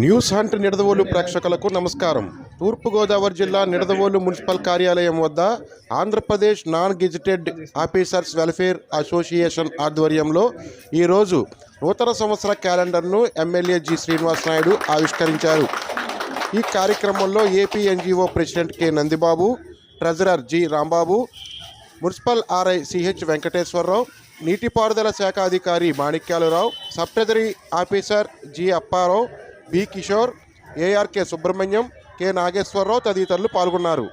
News hunt Nidadavolu ప్రేక్షకులకు నమస్కారం. తూర్పుగోదావరి జిల్లా నిడదవోలు మున్సిపల్ కార్యాలయం వద్ద Andhra Pradesh non gazetted officers welfare association ఆధ్వర్యంలో ఈరోజు నూతన సంవత్సర క్యాలెండర్ను ఎమ్మెల్యే జి శ్రీనివాస్ నాయుడు ఆవిష్కరించారు. ఈ కార్యక్రమంలో AP NGO president K Nandibabu, treasurer G Rambabu, municipal RI CH Venkateswara Rao, నీటిపారుదల శాఖ అధికారి Manikyala Rao, sub treasury officer G Appa Rao, B Kishore, ARK Subrahmanyam, K Nageswara Rao తదితరులు పాల్గొన్నారు.